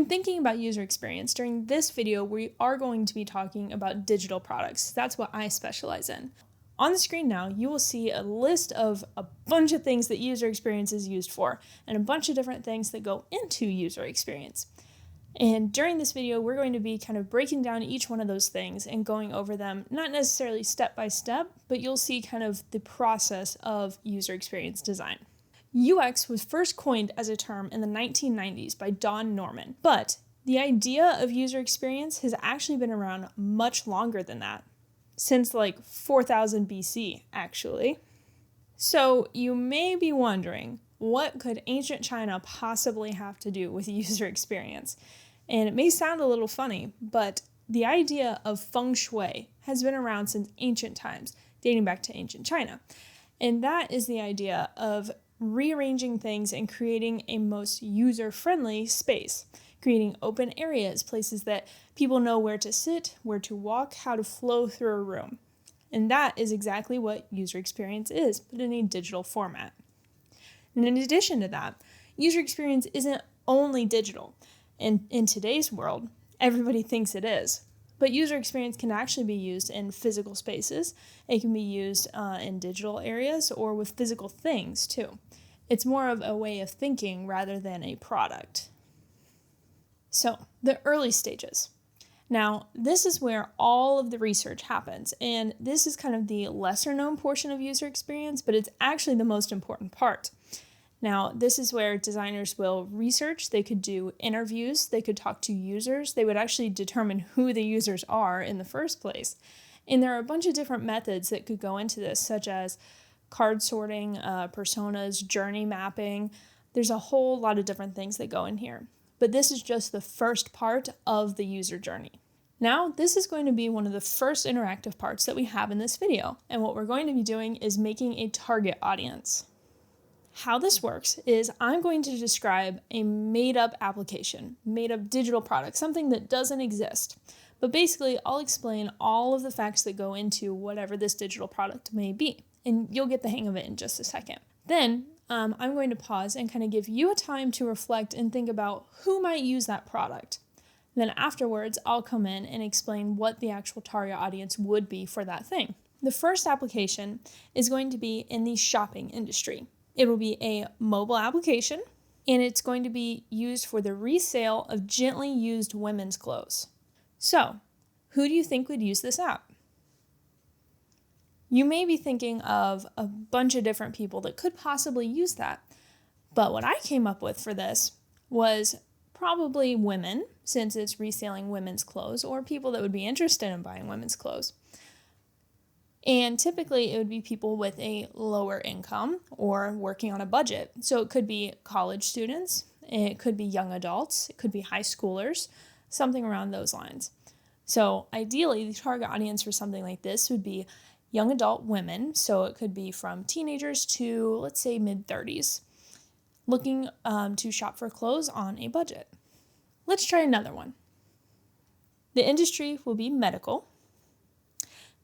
When thinking about user experience, during this video, we are going to be talking about digital products. That's what I specialize in. On the screen now, you will see a list of a bunch of things that user experience is used for, and a bunch of different things that go into user experience. And during this video, we're going to be kind of breaking down each one of those things and going over them, not necessarily step by step, but you'll see kind of the process of user experience design. UX was first coined as a term in the 1990s by Don Norman, but the idea of user experience has actually been around much longer than that, since like 4000 BC, actually. So you may be wondering, what could ancient China possibly have to do with user experience? And it may sound a little funny, but the idea of feng shui has been around since ancient times, dating back to ancient China. And that is the idea of rearranging things and creating a most user-friendly space, creating open areas, places that people know where to sit, where to walk, how to flow through a room. And that is exactly what user experience is, but in a digital format. And in addition to that, user experience isn't only digital. And in today's world, everybody thinks it is. But user experience can actually be used in physical spaces. It can be used in digital areas or with physical things too. It's more of a way of thinking rather than a product. So, the early stages. Now, this is where all of the research happens, and this is kind of the lesser known portion of user experience, but it's actually the most important part. Now, this is where designers will research, they could do interviews, they could talk to users, they would actually determine who the users are in the first place. And there are a bunch of different methods that could go into this, such as card sorting, personas, journey mapping. There's a whole lot of different things that go in here. But this is just the first part of the user journey. Now, this is going to be one of the first interactive parts that we have in this video. And what we're going to be doing is making a target audience. How this works is I'm going to describe a made-up application, made-up digital product, something that doesn't exist. But basically, I'll explain all of the facts that go into whatever this digital product may be, and you'll get the hang of it in just a second. Then, I'm going to pause and kind of give you a time to reflect and think about who might use that product. Then afterwards, I'll come in and explain what the actual target audience would be for that thing. The first application is going to be in the shopping industry. It will be a mobile application, and it's going to be used for the resale of gently used women's clothes. So, who do you think would use this app? You may be thinking of a bunch of different people that could possibly use that, but what I came up with for this was probably women, since it's reselling women's clothes, or people that would be interested in buying women's clothes. And typically it would be people with a lower income or working on a budget. So it could be college students, it could be young adults, it could be high schoolers, something around those lines. So ideally, the target audience for something like this would be young adult women. So it could be from teenagers to, let's say, mid-30s, looking to shop for clothes on a budget. Let's try another one. The industry will be medical.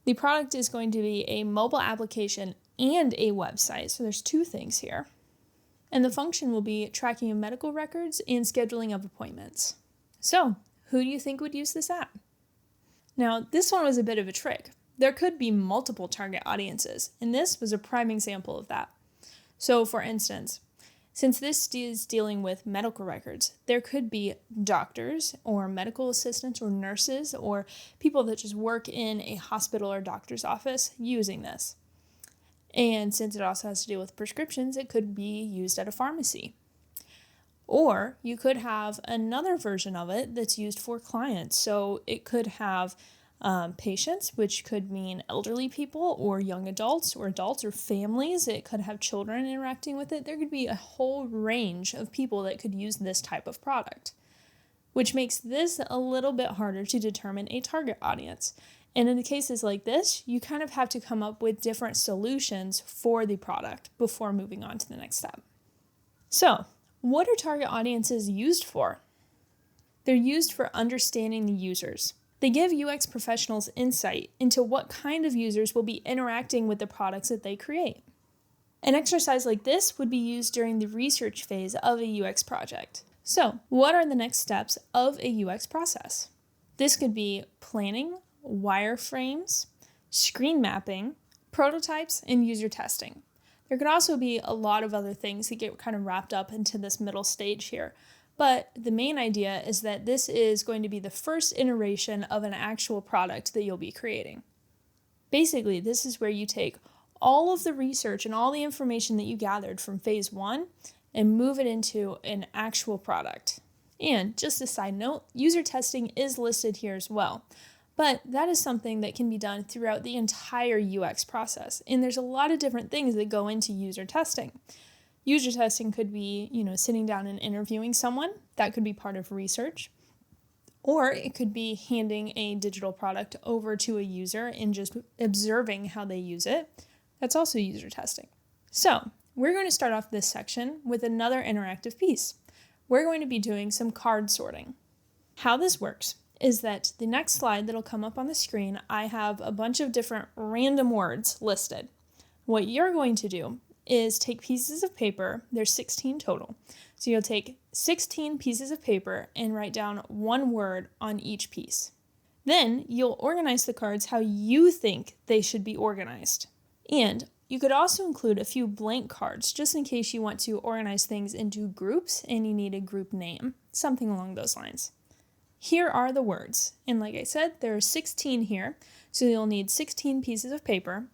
The product is going to be a mobile application and a website, so there's two things here. And the function will be tracking of medical records and scheduling of appointments. So, who do you think would use this app? Now, this one was a bit of a trick. There could be multiple target audiences, and this was a prime example of that. So, for instance, since this is dealing with medical records, there could be doctors or medical assistants or nurses or people that just work in a hospital or doctor's office using this. And since it also has to deal with prescriptions, it could be used at a pharmacy. Or you could have another version of it that's used for clients. So it could have patients, which could mean elderly people or young adults or families. It could have children interacting with it. There could be a whole range of people that could use this type of product, which makes this a little bit harder to determine a target audience. And in the cases like this, you kind of have to come up with different solutions for the product before moving on to the next step. So, what are target audiences used for? They're used for understanding the users. They give UX professionals insight into what kind of users will be interacting with the products that they create. An exercise like this would be used during the research phase of a UX project. So, what are the next steps of a UX process? This could be planning, wireframes, screen mapping, prototypes, and user testing. There could also be a lot of other things that get kind of wrapped up into this middle stage here. But the main idea is that this is going to be the first iteration of an actual product that you'll be creating. Basically, this is where you take all of the research and all the information that you gathered from phase 1 and move it into an actual product. And just a side note, user testing is listed here as well. But that is something that can be done throughout the entire UX process. And there's a lot of different things that go into user testing. User testing could be, sitting down and interviewing someone. That could be part of research. Or it could be handing a digital product over to a user and just observing how they use it. That's also user testing. So we're going to start off this section with another interactive piece. We're going to be doing some card sorting. How this works is that the next slide that'll come up on the screen, I have a bunch of different random words listed. What you're going to do is take pieces of paper, there's 16 total. So you'll take 16 pieces of paper and write down one word on each piece. Then you'll organize the cards how you think they should be organized. And you could also include a few blank cards just in case you want to organize things into groups and you need a group name, something along those lines. Here are the words, and like I said, there are 16 here, so you'll need 16 pieces of paper.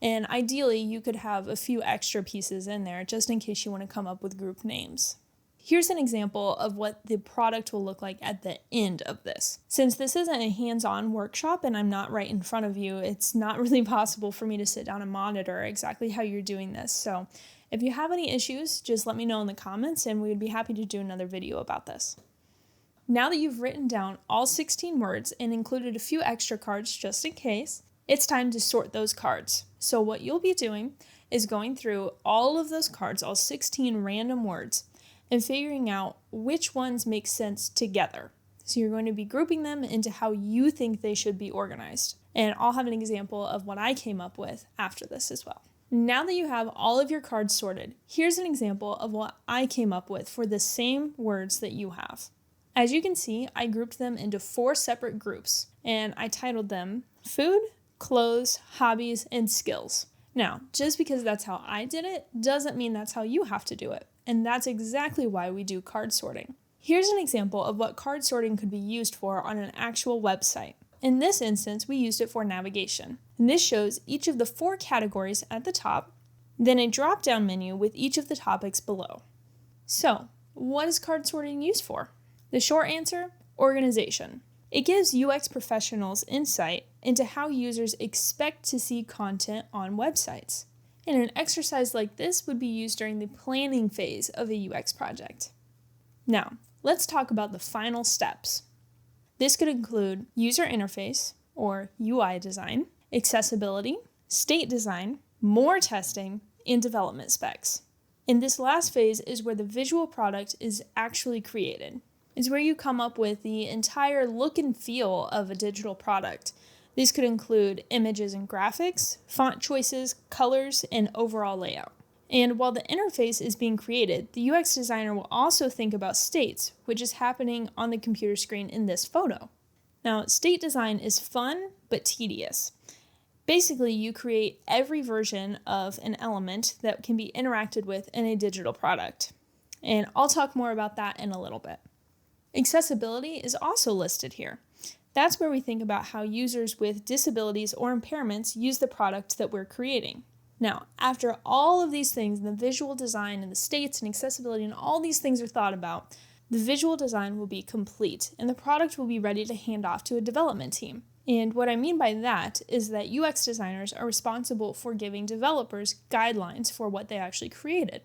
And ideally, you could have a few extra pieces in there just in case you want to come up with group names. Here's an example of what the product will look like at the end of this. Since this isn't a hands-on workshop and I'm not right in front of you, it's not really possible for me to sit down and monitor exactly how you're doing this. So if you have any issues, just let me know in the comments and we would be happy to do another video about this. Now that you've written down all 16 words and included a few extra cards just in case, it's time to sort those cards. So what you'll be doing is going through all of those cards, all 16 random words, and figuring out which ones make sense together. So you're going to be grouping them into how you think they should be organized. And I'll have an example of what I came up with after this as well. Now that you have all of your cards sorted, here's an example of what I came up with for the same words that you have. As you can see, I grouped them into 4 separate groups, and I titled them Food, Clothes, Hobbies, and Skills. Now, just because that's how I did it, doesn't mean that's how you have to do it. And that's exactly why we do card sorting. Here's an example of what card sorting could be used for on an actual website. In this instance, we used it for navigation. And this shows each of the 4 categories at the top, then a drop-down menu with each of the topics below. So, what is card sorting used for? The short answer, organization. It gives UX professionals insight into how users expect to see content on websites. And an exercise like this would be used during the planning phase of a UX project. Now, let's talk about the final steps. This could include user interface, or UI design, accessibility, state design, more testing, and development specs. And this last phase is where the visual product is actually created. It's where you come up with the entire look and feel of a digital product. These could include images and graphics, font choices, colors, and overall layout. And while the interface is being created, the UX designer will also think about states, which is happening on the computer screen in this photo. Now, state design is fun, but tedious. Basically, you create every version of an element that can be interacted with in a digital product. And I'll talk more about that in a little bit. Accessibility is also listed here. That's where we think about how users with disabilities or impairments use the product that we're creating. Now, after all of these things, the visual design and the states and accessibility and all these things are thought about, the visual design will be complete and the product will be ready to hand off to a development team. And what I mean by that is that UX designers are responsible for giving developers guidelines for what they actually created.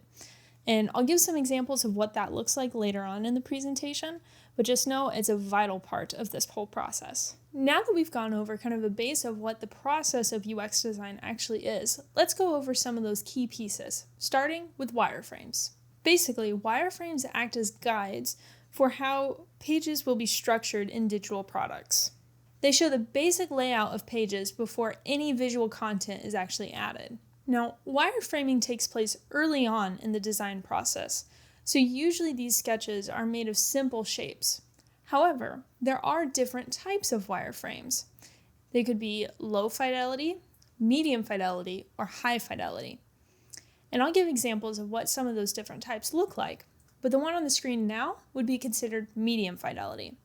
And I'll give some examples of what that looks like later on in the presentation, but just know it's a vital part of this whole process. Now that we've gone over kind of a base of what the process of UX design actually is, let's go over some of those key pieces, starting with wireframes. Basically, wireframes act as guides for how pages will be structured in digital products. They show the basic layout of pages before any visual content is actually added. Now, wireframing takes place early on in the design process, So usually these sketches are made of simple shapes. However, there are different types of wireframes. They could be low fidelity, medium fidelity, or high fidelity. And I'll give examples of what some of those different types look like, but the one on the screen now would be considered medium fidelity.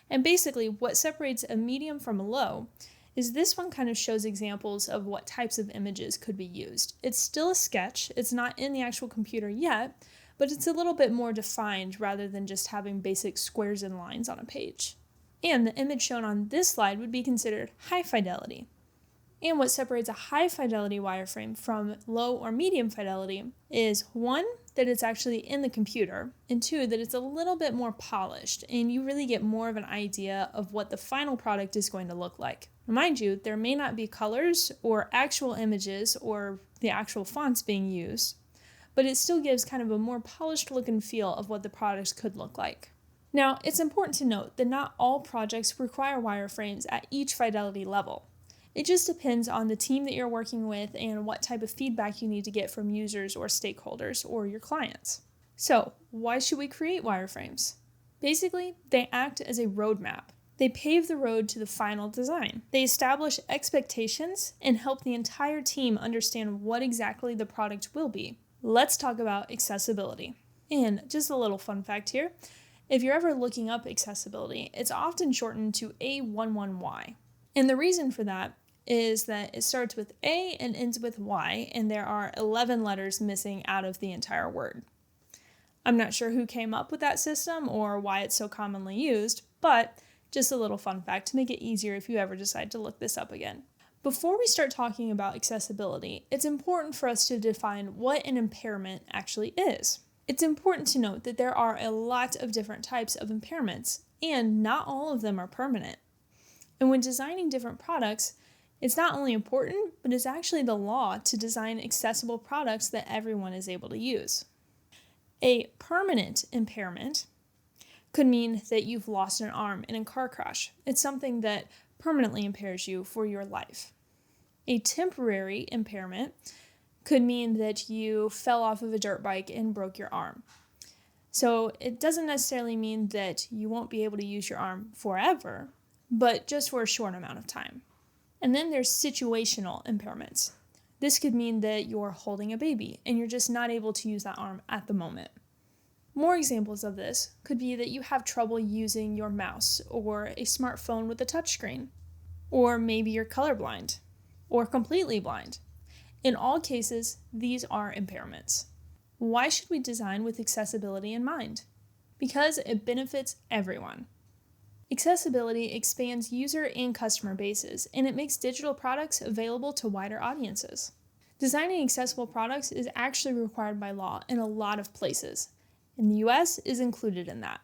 And basically, what separates a medium from a low is this one kind of shows examples of what types of images could be used. It's still a sketch, it's not in the actual computer yet, but it's a little bit more defined rather than just having basic squares and lines on a page. And the image shown on this slide would be considered high fidelity. And what separates a high fidelity wireframe from low or medium fidelity is one, that it's actually in the computer, and two, that it's a little bit more polished and you really get more of an idea of what the final product is going to look like. Mind you, there may not be colors or actual images or the actual fonts being used, but it still gives kind of a more polished look and feel of what the product could look like. Now, it's important to note that not all projects require wireframes at each fidelity level. It just depends on the team that you're working with and what type of feedback you need to get from users or stakeholders or your clients. So, why should we create wireframes? Basically, they act as a roadmap. They pave the road to the final design. They establish expectations and help the entire team understand what exactly the product will be. Let's talk about accessibility. And just a little fun fact here, if you're ever looking up accessibility, it's often shortened to A11Y. And the reason for that is that it starts with A and ends with Y, and there are 11 letters missing out of the entire word. I'm not sure who came up with that system or why it's so commonly used, but just a little fun fact to make it easier if you ever decide to look this up again. Before we start talking about accessibility, it's important for us to define what an impairment actually is. It's important to note that there are a lot of different types of impairments, and not all of them are permanent. And when designing different products, it's not only important, but it's actually the law to design accessible products that everyone is able to use. A permanent impairment could mean that you've lost an arm in a car crash. It's something that permanently impairs you for your life. A temporary impairment could mean that you fell off of a dirt bike and broke your arm. So it doesn't necessarily mean that you won't be able to use your arm forever, but just for a short amount of time. And then there's situational impairments. This could mean that you're holding a baby and you're just not able to use that arm at the moment. More examples of this could be that you have trouble using your mouse or a smartphone with a touchscreen, or maybe you're colorblind or completely blind. In all cases, these are impairments. Why should we design with accessibility in mind? Because it benefits everyone. Accessibility expands user and customer bases, and it makes digital products available to wider audiences. Designing accessible products is actually required by law in a lot of places, and the US is included in that.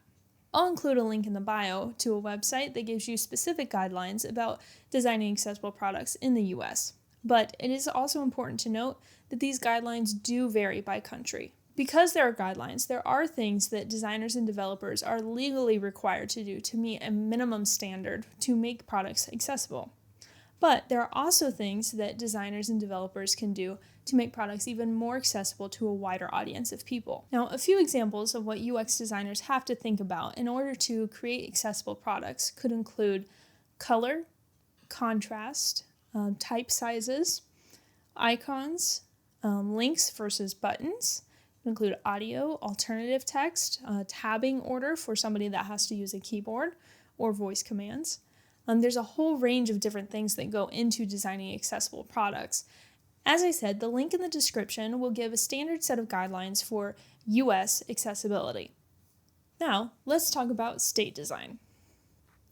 I'll include a link in the bio to a website that gives you specific guidelines about designing accessible products in the US, but it is also important to note that these guidelines do vary by country. Because there are guidelines, there are things that designers and developers are legally required to do to meet a minimum standard to make products accessible. But there are also things that designers and developers can do to make products even more accessible to a wider audience of people. Now, a few examples of what UX designers have to think about in order to create accessible products could include color, contrast, type sizes, icons, links versus buttons, include audio, alternative text, tabbing order for somebody that has to use a keyboard, or voice commands. There's a whole range of different things that go into designing accessible products. As I said, the link in the description will give a standard set of guidelines for US accessibility. Now, let's talk about state design.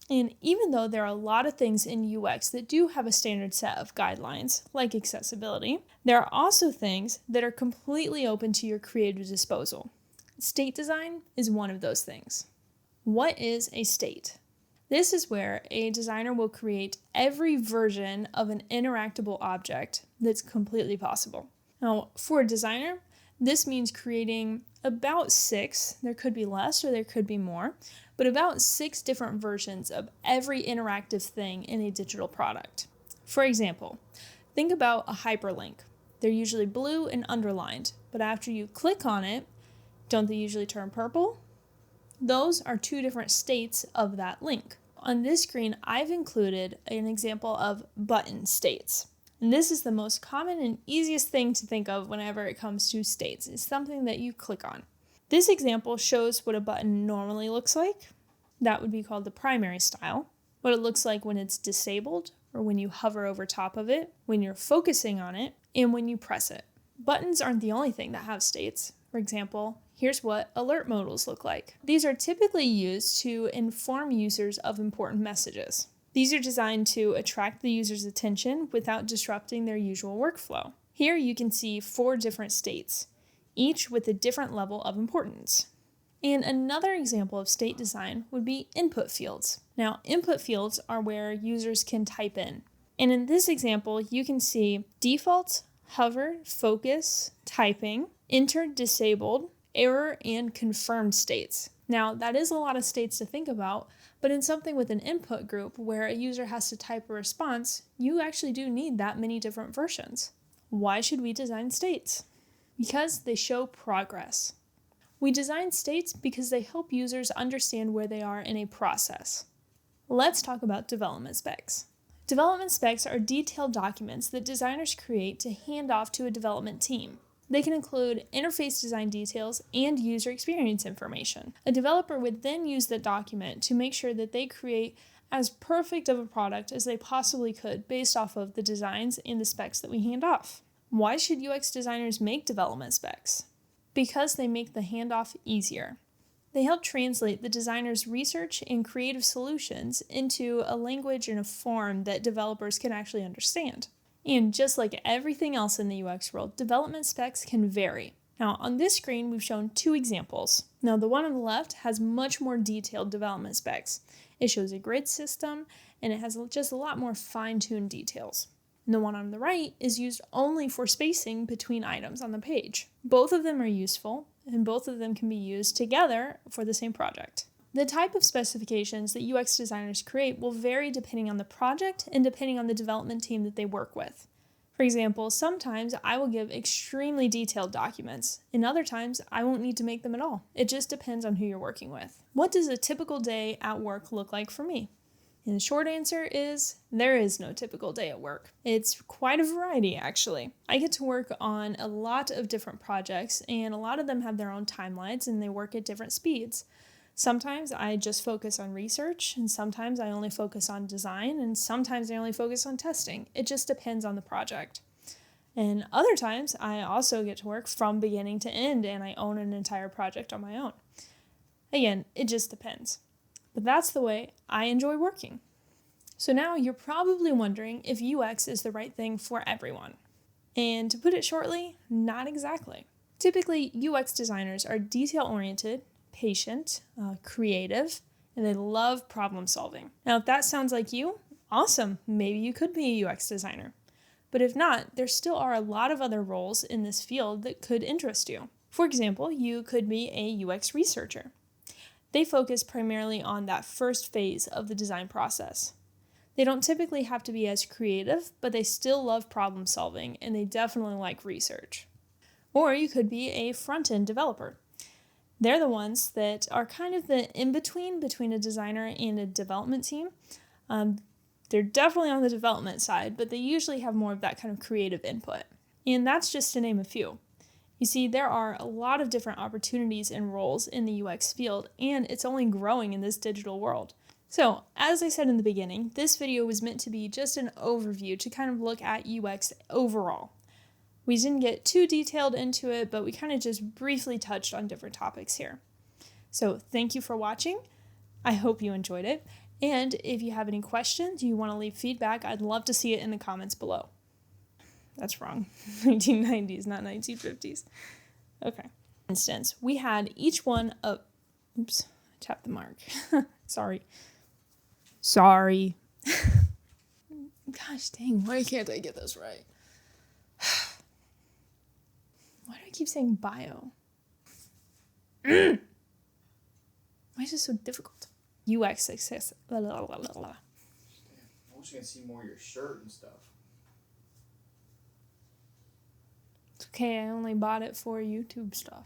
And even though there are a lot of things in UX that do have a standard set of guidelines, like accessibility, there are also things that are completely open to your creative disposal. State design is one of those things. What is a state? This is where a designer will create every version of an interactable object that's completely possible. Now, for a designer, this means creating about 6, there could be less or there could be more, but about 6 different versions of every interactive thing in a digital product. For example, think about a hyperlink. They're usually blue and underlined, but after you click on it, Don't they usually turn purple? Those are two different states of that link. On this screen, I've included an example of button states. And this is the most common and easiest thing to think of whenever it comes to states. It's something that you click on. This example shows what a button normally looks like. That would be called the primary style. What it looks like when it's disabled, or when you hover over top of it, when you're focusing on it, and when you press it. Buttons aren't the only thing that have states. For example, here's what alert modals look like. These are typically used to inform users of important messages. These are designed to attract the user's attention without disrupting their usual workflow. Here you can see 4 different states, each with a different level of importance. And another example of state design would be input fields. Now, input fields are where users can type in. And in this example, you can see default, hover, focus, typing, enter, disabled, error, and confirmed states. Now, that is a lot of states to think about, but in something with an input group where a user has to type a response, you actually do need that many different versions. Why should we design states? Because they show progress. We design states because they help users understand where they are in a process. Let's talk about development specs. Development specs are detailed documents that designers create to hand off to a development team. They can include interface design details and user experience information. A developer would then use that document to make sure that they create as perfect of a product as they possibly could based off of the designs and the specs that we hand off. Why should UX designers make development specs? Because they make the handoff easier. They help translate the designer's research and creative solutions into a language and a form that developers can actually understand. And just like everything else in the UX world, development specs can vary. Now, on this screen, we've shown 2 examples. Now, the one on the left has much more detailed development specs. It shows a grid system, and it has just a lot more fine-tuned details. And the one on the right is used only for spacing between items on the page. Both of them are useful, and both of them can be used together for the same project. The type of specifications that UX designers create will vary depending on the project and depending on the development team that they work with. For example, sometimes I will give extremely detailed documents, and other times I won't need to make them at all. It just depends on who you're working with. What does a typical day at work look like for me? And the short answer is, there is no typical day at work. It's quite a variety, actually. I get to work on a lot of different projects, and a lot of them have their own timelines, and they work at different speeds. Sometimes I just focus on research, and sometimes I only focus on design, and sometimes I only focus on testing. It just depends on the project. And other times, I also get to work from beginning to end, and I own an entire project on my own. Again, it just depends. But that's the way I enjoy working. So now you're probably wondering if UX is the right thing for everyone. And to put it shortly, not exactly. Typically, UX designers are detail-oriented, patient, creative, and they love problem solving. Now, if that sounds like you, awesome, maybe you could be a UX designer. But if not, there still are a lot of other roles in this field that could interest you. For example, you could be a UX researcher. They focus primarily on that first phase of the design process. They don't typically have to be as creative, but they still love problem solving, and they definitely like research. Or you could be a front-end developer. They're the ones that are kind of the in-between between a designer and a development team. They're definitely on the development side, but they usually have more of that kind of creative input. And that's just to name a few. You see, there are a lot of different opportunities and roles in the UX field, and it's only growing in this digital world. So, as I said in the beginning, this video was meant to be just an overview to kind of look at UX overall. We didn't get too detailed into it, but we kind of just briefly touched on different topics here. So, thank you for watching. I hope you enjoyed it. And if you have any questions, you want to leave feedback, I'd love to see it in the comments below. That's wrong. 1990s, not 1950s. Okay. For instance, we had each one of... Oops, I tapped the mark. Sorry. Gosh dang, why can't I get this right? Why do I keep saying bio? Why is this so difficult? UX success. I wish I could see more of your shirt and stuff. It's okay, I only bought it for YouTube stuff.